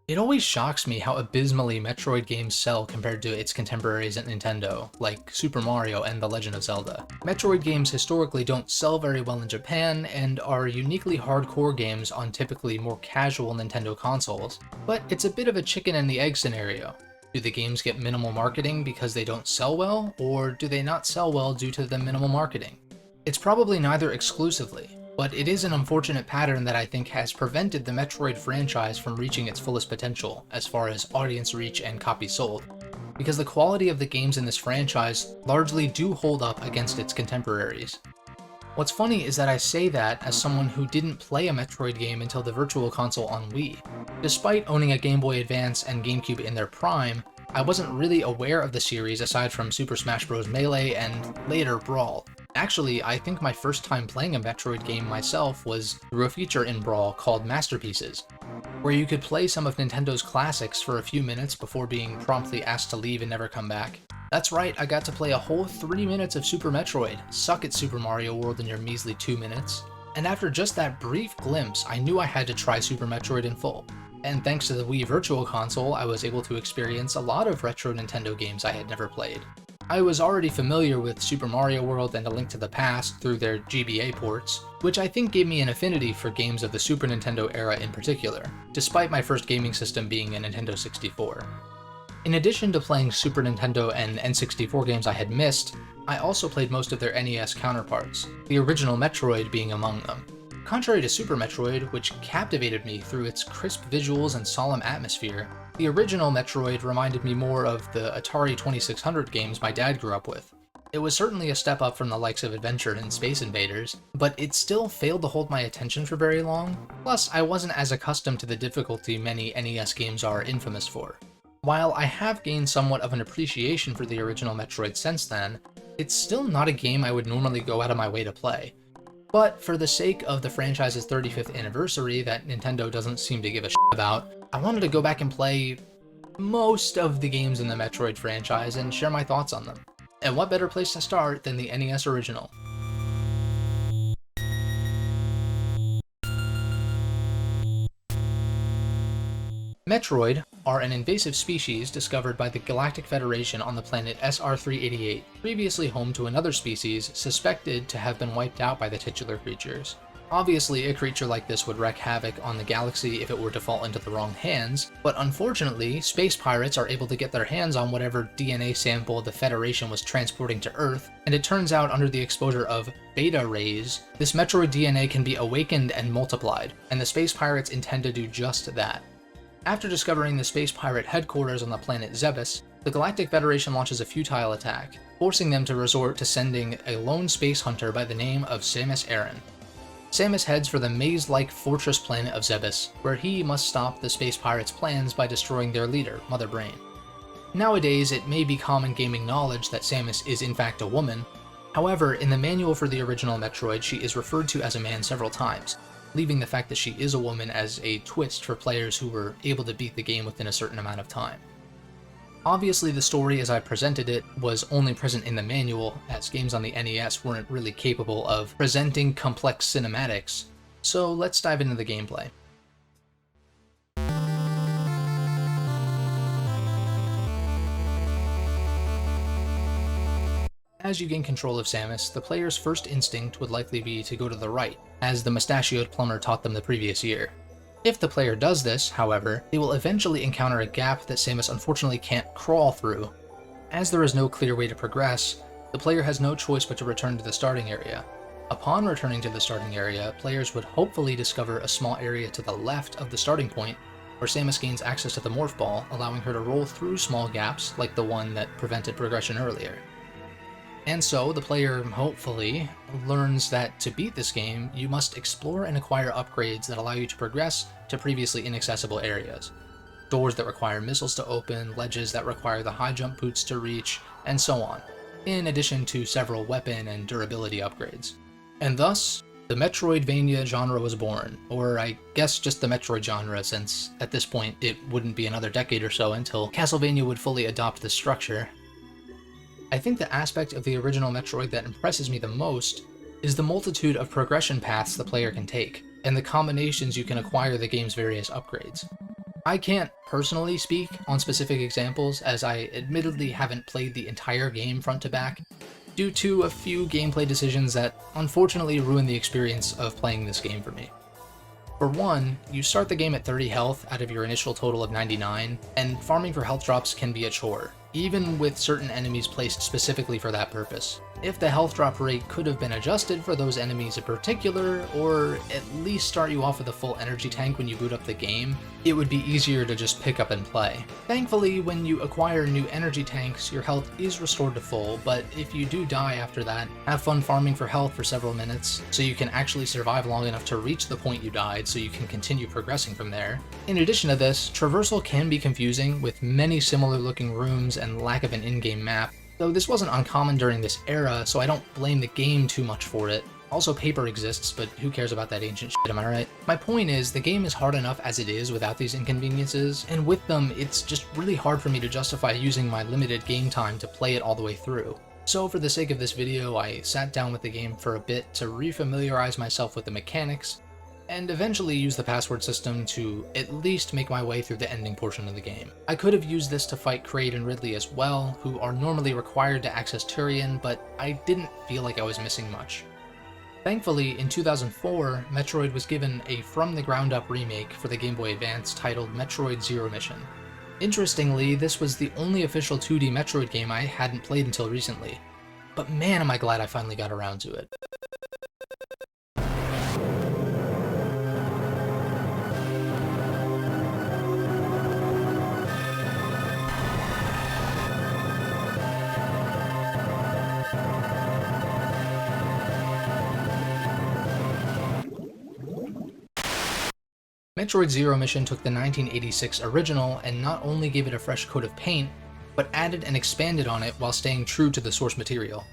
It always shocks me how abysmally Metroid games sell compared to its contemporaries at Nintendo, like Super Mario and The Legend of Zelda. Metroid games historically don't sell very well in Japan, and are uniquely hardcore games on typically more casual Nintendo consoles, but it's a bit of a chicken and the egg scenario. Do the games get minimal marketing because they don't sell well, or do they not sell well due to the minimal marketing? It's probably neither exclusively, but it is an unfortunate pattern that I think has prevented the Metroid franchise from reaching its fullest potential as far as audience reach and copies sold, because the quality of the games in this franchise largely do hold up against its contemporaries. What's funny is that I say that as someone who didn't play a Metroid game until the Virtual Console on Wii. Despite owning a Game Boy Advance and GameCube in their prime, I wasn't really aware of the series aside from Super Smash Bros. Melee and later Brawl. Actually, I think my first time playing a Metroid game myself was through a feature in Brawl called Masterpieces, where you could play some of Nintendo's classics for a few minutes before being promptly asked to leave and never come back. That's right, I got to play a whole 3 minutes of Super Metroid. Suck it, Super Mario World, in your measly 2 minutes. And after just that brief glimpse, I knew I had to try Super Metroid in full. And thanks to the Wii Virtual Console, I was able to experience a lot of retro Nintendo games I had never played. I was already familiar with Super Mario World and A Link to the Past through their GBA ports, which I think gave me an affinity for games of the Super Nintendo era in particular, despite my first gaming system being a Nintendo 64. In addition to playing Super Nintendo and N64 games I had missed, I also played most of their NES counterparts, the original Metroid being among them. Contrary to Super Metroid, which captivated me through its crisp visuals and solemn atmosphere, the original Metroid reminded me more of the Atari 2600 games my dad grew up with. It was certainly a step up from the likes of Adventure and Space Invaders, but it still failed to hold my attention for very long, plus I wasn't as accustomed to the difficulty many NES games are infamous for. While I have gained somewhat of an appreciation for the original Metroid since then, it's still not a game I would normally go out of my way to play. But for the sake of the franchise's 35th anniversary that Nintendo doesn't seem to give a shit about, I wanted to go back and play most of the games in the Metroid franchise and share my thoughts on them. And what better place to start than the NES original? Metroid are an invasive species discovered by the Galactic Federation on the planet SR-388, previously home to another species suspected to have been wiped out by the titular creatures. Obviously, a creature like this would wreak havoc on the galaxy if it were to fall into the wrong hands, but unfortunately, space pirates are able to get their hands on whatever DNA sample the Federation was transporting to Earth, and it turns out under the exposure of beta rays, this Metroid DNA can be awakened and multiplied, and the space pirates intend to do just that. After discovering the space pirate headquarters on the planet Zebes, the Galactic Federation launches a futile attack, forcing them to resort to sending a lone space hunter by the name of Samus Aran. Samus heads for the maze-like fortress planet of Zebes, where he must stop the space pirates' plans by destroying their leader, Mother Brain. Nowadays, it may be common gaming knowledge that Samus is in fact a woman. However, in the manual for the original Metroid, she is referred to as a man several times, leaving the fact that she is a woman as a twist for players who were able to beat the game within a certain amount of time. Obviously, the story as I presented it was only present in the manual, as games on the NES weren't really capable of presenting complex cinematics, so let's dive into the gameplay. As you gain control of Samus, the player's first instinct would likely be to go to the right, as the mustachioed plumber taught them the previous year. If the player does this, however, they will eventually encounter a gap that Samus unfortunately can't crawl through. As there is no clear way to progress, the player has no choice but to return to the starting area. Upon returning to the starting area, players would hopefully discover a small area to the left of the starting point, where Samus gains access to the Morph Ball, allowing her to roll through small gaps like the one that prevented progression earlier. And so, the player, hopefully, learns that to beat this game, you must explore and acquire upgrades that allow you to progress to previously inaccessible areas. Doors that require missiles to open, ledges that require the high jump boots to reach, and so on, in addition to several weapon and durability upgrades. And thus, the Metroidvania genre was born, or I guess just the Metroid genre, since at this point it wouldn't be another decade or so until Castlevania would fully adopt this structure. I think the aspect of the original Metroid that impresses me the most is the multitude of progression paths the player can take, and the combinations you can acquire the game's various upgrades. I can't personally speak on specific examples, as I admittedly haven't played the entire game front to back, due to a few gameplay decisions that unfortunately ruined the experience of playing this game for me. For one, you start the game at 30 health out of your initial total of 99, and farming for health drops can be a chore, even with certain enemies placed specifically for that purpose. If the health drop rate could have been adjusted for those enemies in particular, or at least start you off with a full energy tank when you boot up the game, it would be easier to just pick up and play. Thankfully, when you acquire new energy tanks, your health is restored to full, but if you do die after that, have fun farming for health for several minutes, so you can actually survive long enough to reach the point you died so you can continue progressing from there. In addition to this, traversal can be confusing, with many similar looking rooms and lack of an in-game map, though this wasn't uncommon during this era, so I don't blame the game too much for it. Also, paper exists, but who cares about that ancient shit, am I right? My point is, the game is hard enough as it is without these inconveniences, and with them, it's just really hard for me to justify using my limited game time to play it all the way through. So for the sake of this video, I sat down with the game for a bit to refamiliarize myself with the mechanics, and eventually use the password system to at least make my way through the ending portion of the game. I could have used this to fight Kraid and Ridley as well, who are normally required to access Turian, but I didn't feel like I was missing much. Thankfully, in 2004, Metroid was given a from-the-ground-up remake for the Game Boy Advance titled Metroid Zero Mission. Interestingly, this was the only official 2D Metroid game I hadn't played until recently, but man am I glad I finally got around to it. Metroid Zero Mission took the 1986 original and not only gave it a fresh coat of paint, but added and expanded on it while staying true to the source material.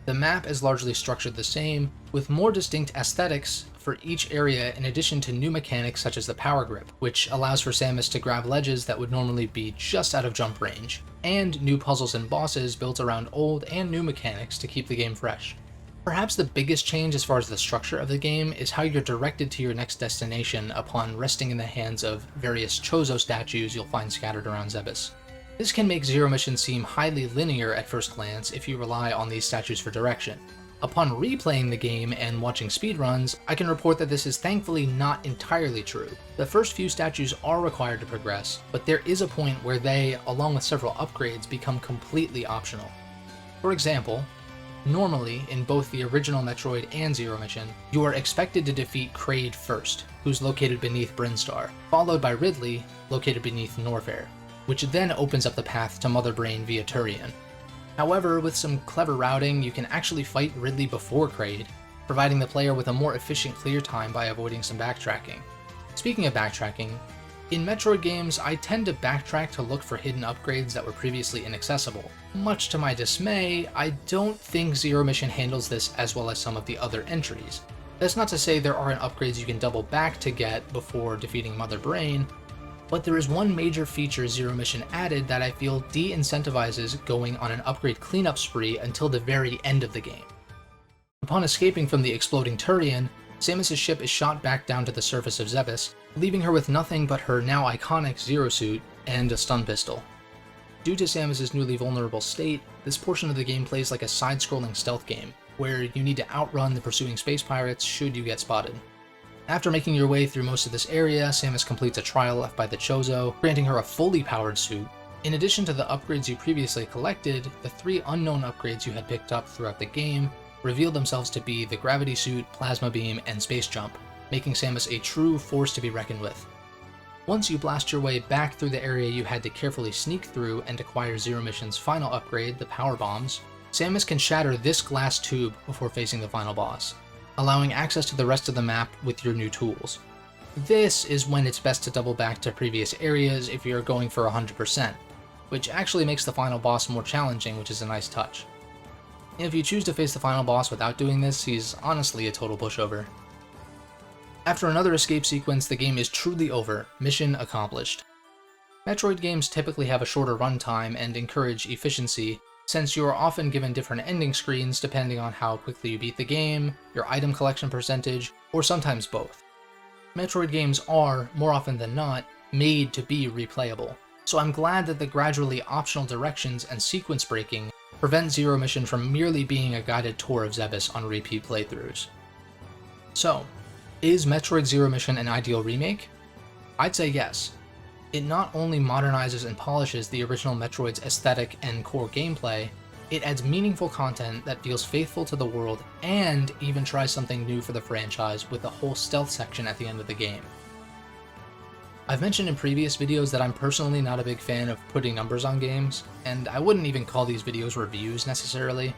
The map is largely structured the same, with more distinct aesthetics for each area in addition to new mechanics such as the power grip, which allows for Samus to grab ledges that would normally be just out of jump range, and new puzzles and bosses built around old and new mechanics to keep the game fresh. Perhaps the biggest change as far as the structure of the game is how you're directed to your next destination upon resting in the hands of various Chozo statues you'll find scattered around Zebes. This can make Zero Mission seem highly linear at first glance if you rely on these statues for direction. Upon replaying the game and watching speedruns, I can report that this is thankfully not entirely true. The first few statues are required to progress, but there is a point where they, along with several upgrades, become completely optional. For example, normally, in both the original Metroid and Zero Mission, you are expected to defeat Kraid first, who's located beneath Brinstar, followed by Ridley, located beneath Norfair, which then opens up the path to Mother Brain via Turian. However, with some clever routing, you can actually fight Ridley before Kraid, providing the player with a more efficient clear time by avoiding some backtracking. Speaking of backtracking, in Metroid games, I tend to backtrack to look for hidden upgrades that were previously inaccessible. Much to my dismay, I don't think Zero Mission handles this as well as some of the other entries. That's not to say there aren't upgrades you can double back to get before defeating Mother Brain, but there is one major feature Zero Mission added that I feel de-incentivizes going on an upgrade cleanup spree until the very end of the game. Upon escaping from the exploding Turian, Samus' ship is shot back down to the surface of Zebes, leaving her with nothing but her now iconic Zero Suit and a stun pistol. Due to Samus' newly vulnerable state, this portion of the game plays like a side-scrolling stealth game, where you need to outrun the pursuing space pirates should you get spotted. After making your way through most of this area, Samus completes a trial left by the Chozo, granting her a fully powered suit. In addition to the upgrades you previously collected, the 3 unknown upgrades you had picked up throughout the game revealed themselves to be the Gravity Suit, Plasma Beam, and Space Jump, making Samus a true force to be reckoned with. Once you blast your way back through the area you had to carefully sneak through and acquire Zero Mission's final upgrade, the Power Bombs, Samus can shatter this glass tube before facing the final boss, allowing access to the rest of the map with your new tools. This is when it's best to double back to previous areas if you're going for 100%, which actually makes the final boss more challenging, which is a nice touch. If you choose to face the final boss without doing this, he's honestly a total pushover. After another escape sequence, the game is truly over, mission accomplished. Metroid games typically have a shorter runtime and encourage efficiency, since you are often given different ending screens depending on how quickly you beat the game, your item collection percentage, or sometimes both. Metroid games are, more often than not, made to be replayable. So I'm glad that the gradually optional directions and sequence breaking prevent Zero Mission from merely being a guided tour of Zebes on repeat playthroughs. So, is Metroid Zero Mission an ideal remake? I'd say yes. It not only modernizes and polishes the original Metroid's aesthetic and core gameplay, it adds meaningful content that feels faithful to the world and even tries something new for the franchise with a whole stealth section at the end of the game. I've mentioned in previous videos that I'm personally not a big fan of putting numbers on games, and I wouldn't even call these videos reviews necessarily.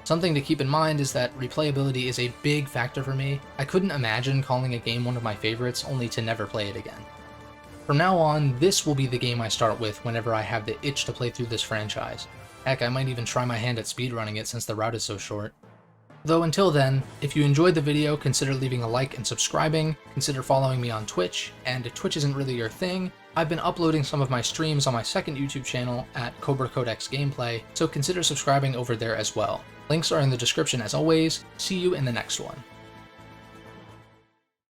Something to keep in mind is that replayability is a big factor for me. I couldn't imagine calling a game one of my favorites only to never play it again. From now on, this will be the game I start with whenever I have the itch to play through this franchise. Heck, I might even try my hand at speedrunning it since the route is so short. Though until then, if you enjoyed the video, consider leaving a like and subscribing, consider following me on Twitch, and if Twitch isn't really your thing, I've been uploading some of my streams on my second YouTube channel at Cobra Codex Gameplay, so consider subscribing over there as well. Links are in the description as always. See you in the next one.